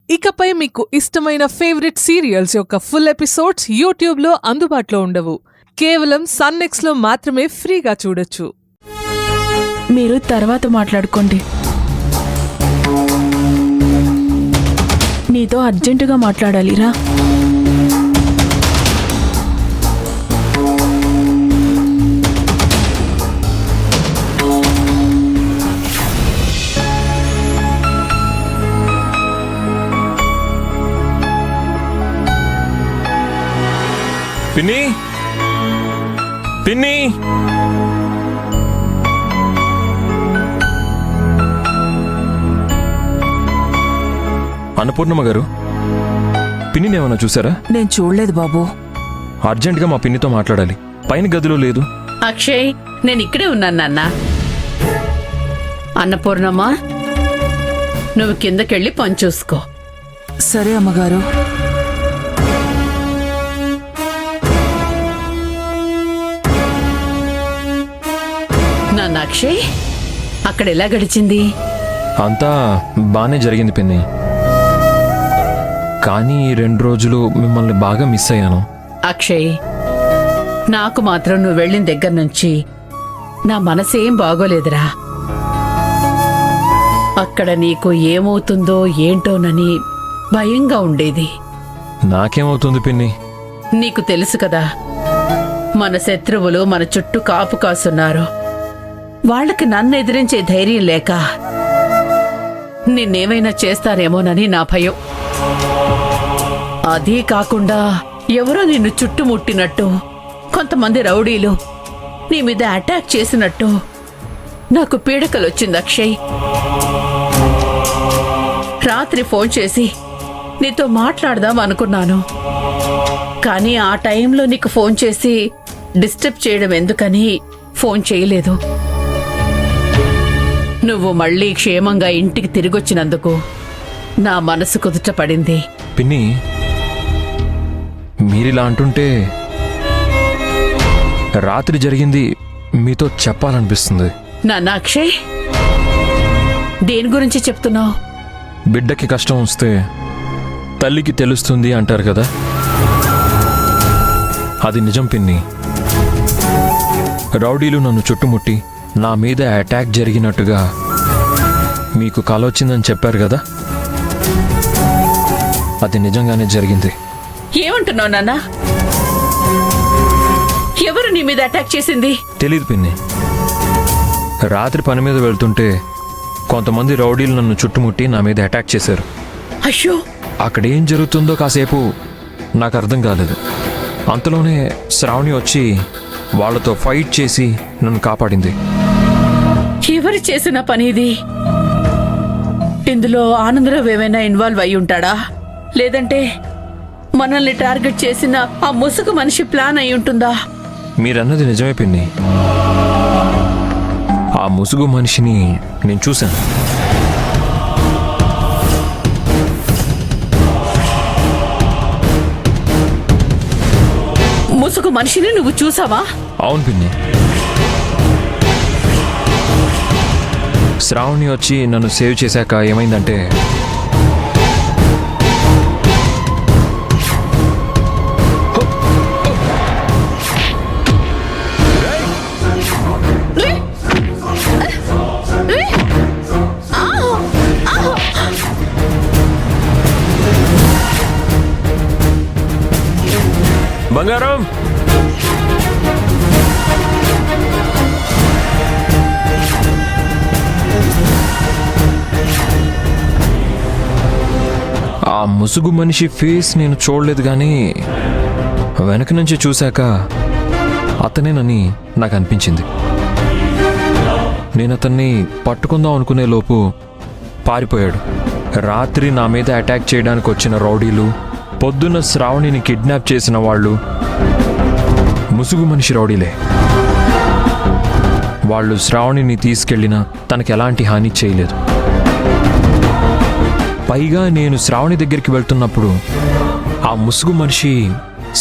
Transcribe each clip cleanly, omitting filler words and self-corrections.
ఇకపై మీకు ఇష్టమైన ఫేవరెట్ సీరియల్స్ యొక్క ఫుల్ ఎపిసోడ్స్ యూట్యూబ్లో అందుబాటులో ఉండవు. కేవలం సన్నెక్స్లో మాత్రమే ఫ్రీగా చూడొచ్చు. మీరు తర్వాత మాట్లాడుకోండి. నీతో అర్జెంటుగా మాట్లాడాలిరా. పిన్ని పిన్ని అన్నపూర్ణమ్మ గారు, పిన్నిని ఏమన్నా చూసారా? నేను చూడలేదు బాబు. అర్జెంటుగా మా పిన్నితో మాట్లాడాలి. పైన గదిలో లేదు. అక్షయ్, నేను ఇక్కడే ఉన్నాను నాన్న. అన్నపూర్ణమ్మా, నువ్వు కిందకెళ్ళి పని చూసుకో. సరే అమ్మగారు. నాన్న అక్షయ్, అక్కడ ఎలా గడిచింది? అంతా బానే జరిగింది పిన్ని, కానీ 2 రోజులు మిమ్మల్ని బాగా మిస్ అయ్యాను. అక్షయ్, నాకు మాత్రం నువ్వు వెళ్ళిన దగ్గర నుంచి నా మనసేం బాగోలేదురా. అక్కడ నీకు ఏమవుతుందో ఏంటోనని భయంగా ఉండేది. నాకేమవుతుంది పిన్ని? నీకు తెలుసు కదా, మన శత్రువులు మన చుట్టూ కాపు కాసున్నారు. వాళ్ళకి నన్ను ఎదిరించే ధైర్యం లేక నిన్నేమైనా చేస్తారేమోనని నా భయం. అదీ కాకుండా ఎవరో నిన్ను చుట్టుముట్టినట్టు, కొంతమంది రౌడీలు నీ మీద అటాక్ చేసినట్టు నాకు పీడకలొచ్చింది అక్షయ్. రాత్రి ఫోన్ చేసి నీతో మాట్లాడదాం అనుకున్నాను, కానీ ఆ టైంలో నీకు ఫోన్ చేసి డిస్టర్బ్ చేయడం ఎందుకని ఫోన్ చేయలేదు. నువ్వు మళ్ళీ క్షేమంగా ఇంటికి తిరిగొచ్చినందుకు నా మనసు కుదుట పడింది. పిన్ని, మీరిలా అంటుంటే రాత్రి జరిగింది మీతో చెప్పాలనిపిస్తుంది. నాన్న అక్షయ్, దేని గురించి చెప్తున్నావు? బిడ్డకి కష్టం వస్తే తల్లికి తెలుస్తుంది అంటారు కదా, అది నిజం పిన్ని. రౌడీలు నన్ను చుట్టుముట్టి నా మీద అటాక్ జరిగినట్టుగా మీకు కల వచ్చిందని చెప్పారు కదా, అది నిజంగానే జరిగింది. ఏమంటున్నావు నాన్న? ఎవరు నీ మీద అటాక్ చేసింది? తెలీదు పిన్ని. రాత్రి పని మీద వెళ్తుంటే కొంతమంది రౌడీలు నన్ను చుట్టుముట్టి నా మీద అటాక్ చేశారు. అయ్యో! అక్కడేం జరుగుతుందో కాసేపు నాకు అర్థం కాలేదు. అంతలోనే శ్రావణి వచ్చి వాళ్లతో ఫైట్ చేసి నన్ను కాపాడింది. ఎవరు చేసిన పని ఇది? ఇందులో ఆనందరావు ఏమైనా ఇన్వాల్వ్ అయి ఉంటాడా? లేదంటే మనల్ని టార్గెట్ చేసిన ఆ ముసుగు మనిషి ప్లాన్ అయి ఉంటుందా? మీరన్నది నిజమే పిన్ని. ఆ ముసుగు మనిషిని నేను చూశాను. ముసుగు మనిషిని నువ్వు చూసావా? అవును పిన్ని. శ్రావణి వచ్చి నన్ను సేవ్ చేశాక ఏమైందంటే, బంగారం, ఆ ముసుగు మనిషి ఫేస్ నేను చూడలేదు, కానీ వెనక నుంచి చూశాక అతనేనని నాకు అనిపించింది. నేను అతన్ని పట్టుకుందాం అనుకునే లోపు పారిపోయాడు. రాత్రి నా మీద అటాక్ చేయడానికి వచ్చిన రౌడీలు, పొద్దున్న శ్రావణిని కిడ్నాప్ చేసిన వాళ్ళు ముసుగు మనిషి రౌడీలే. వాళ్ళు శ్రావణిని తీసుకెళ్లినా తనకి ఎలాంటి హాని చేయలేదు. పైగా నేను శ్రావణి దగ్గరికి వెళ్తున్నప్పుడు ఆ ముసుగు మనిషి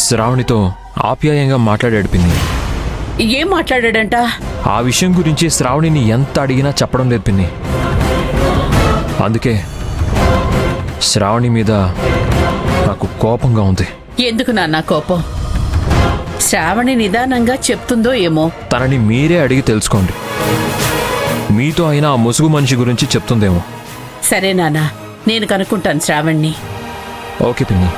శ్రావణితో ఆప్యాయంగా మాట్లాడాడు పిన్ని. ఏం మాట్లాడాడంట? ఆ విషయం గురించి శ్రావణిని ఎంత అడిగినా చెప్పడం లేదు పిన్ని. అందుకే శ్రావణి మీద నాకు కోపంగా ఉంది. ఎందుకు నాన్న కోపం? శ్రావణి నిదానంగా చెప్తుందో ఏమో. తనని మీరే అడిగి తెలుసుకోండి. మీతో అయినా ఆ ముసుగు మనిషి గురించి చెప్తుందేమో. సరే నాన్న, నేను కనుక్కుంటాను శ్రావణ్ణి. ఓకే పిన్ని.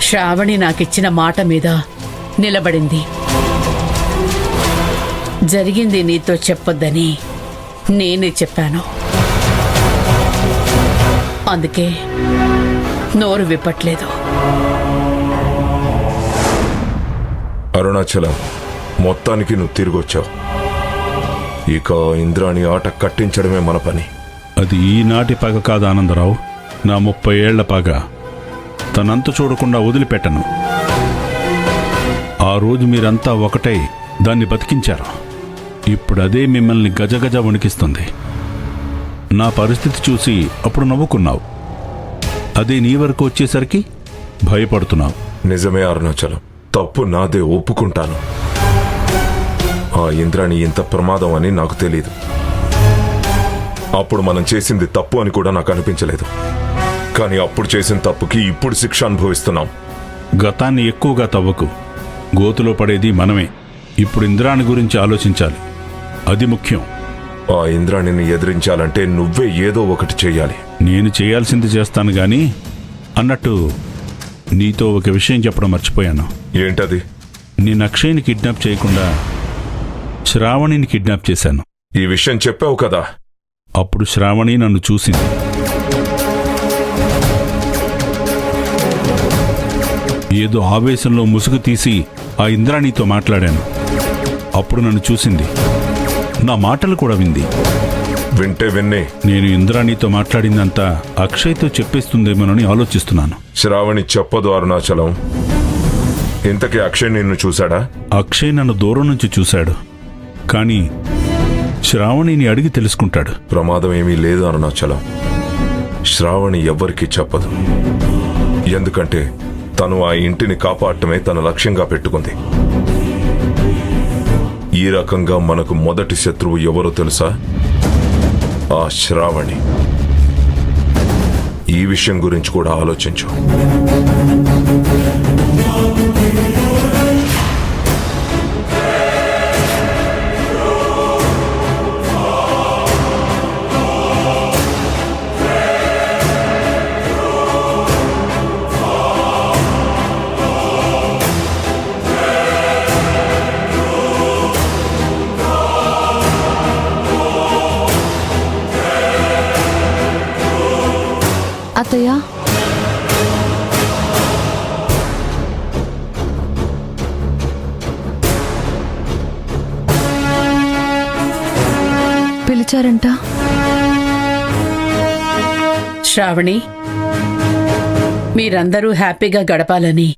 శ్రావణి నాకిచ్చిన మాట మీద నిలబడింది. జరిగింది నీతో చెప్పొద్దని నేనే చెప్పాను. అందుకే నోరు విప్పట్లేదు. అరుణాచలం, మొత్తానికి నువ్వు తిరిగొచ్చావు. ఇక ఇంద్రాణి ఆట కట్టించడమే మన పని. అది ఈనాటి పగ కాదు ఆనందరావు, నా 30 ఏళ్ల పగ. తనంత చూడకుండా వదిలిపెట్టను. ఆ రోజు మీరంతా ఒకటై దాన్ని బతికించారు. ఇప్పుడు అదే మిమ్మల్ని గజగజ వణికిస్తుంది. నా పరిస్థితి చూసి అప్పుడు నవ్వుకున్నావు. అదే నీ వరకు వచ్చేసరికి భయపడుతున్నావు. నిజమే అరుణాచలం, తప్పు నాదే, ఒప్పుకుంటాను. ఆ ఇంద్రాణి ఇంత ప్రమాదం అని నాకు తెలీదు. అప్పుడు మనం చేసింది తప్పు అని కూడా నాకు అనిపించలేదు. కానీ అప్పుడు చేసిన తప్పుకి ఇప్పుడు శిక్ష అనుభవిస్తున్నాం. గతాన్ని ఎక్కువగా తవ్వకు. గోతులో పడేది మనమే. ఇప్పుడు ఇంద్రాణి గురించి ఆలోచించాలి. అది ముఖ్యం. ఆ ఇంద్రాణిని ఎదిరించాలంటే నువ్వే ఏదో ఒకటి చెయ్యాలి. నేను చేయాల్సింది చేస్తాను గాని, అన్నట్టు నీతో ఒక విషయం చెప్పడం మర్చిపోయాను. ఏంటది? నేను అక్షయ్ని కిడ్నాప్ చేయకుండా శ్రావణిని కిడ్నాప్ చేశాను. ఈ విషయం చెప్పావు కదా. అప్పుడు శ్రావణి నన్ను చూసింది. ఏదో ఆవేశంలో ముసుగు తీసి ఆ ఇంద్రాణితో మాట్లాడాను. అప్పుడు నన్ను చూసింది. నా మాటలు కూడా వింది. వింటే విన్నే నేను ఇంద్రాణితో మాట్లాడిందంతా అక్షయ్తో చెప్పేస్తుందేమోనని ఆలోచిస్తున్నాను. శ్రావణి చెప్పదు అరుణాచలం. ఇంతకీ అక్షయ్ నిన్ను చూశాడా? అక్షయ్ నన్ను దూరం నుంచి చూశాడు. కానీ శ్రావణిని అడిగి తెలుసుకుంటాడు. ప్రమాదం ఏమీ లేదు అరుణాచలం. శ్రావణి ఎవ్వరికీ చెప్పదు. ఎందుకంటే తను ఆ ఇంటిని కాపాడటమే తన లక్ష్యంగా పెట్టుకుంది. ఈ రకంగా మనకు మొదటి శత్రువు ఎవరో తెలుసా? ఆ శ్రావణి. ఈ విషయం గురించి కూడా ఆలోచించు. అత్తయ్య, పిలిచారంట. శ్రావణి, మీరందరూ హ్యాపీగా గడపాలని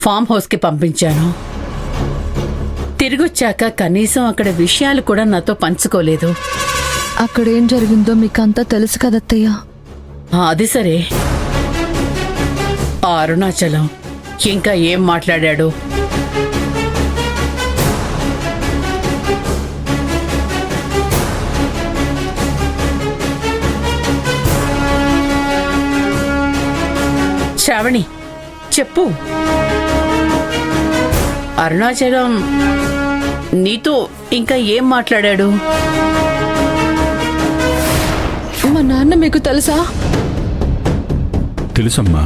ఫామ్ హౌస్కి పంపించాను. తిరిగొచ్చాక కనీసం అక్కడ విషయాలు కూడా నాతో పంచుకోలేదు. అక్కడేం జరిగిందో మీకంతా తెలుసు కదత్తయ్య. అది సరే, ఆ అరుణాచలం ఇంకా ఏం మాట్లాడాడు? శ్రావణి, చెప్పు. అరుణాచలం నీతో ఇంకా ఏం మాట్లాడాడు? మా నాన్న మీకు తెలుసా? తెలుసమ్మా.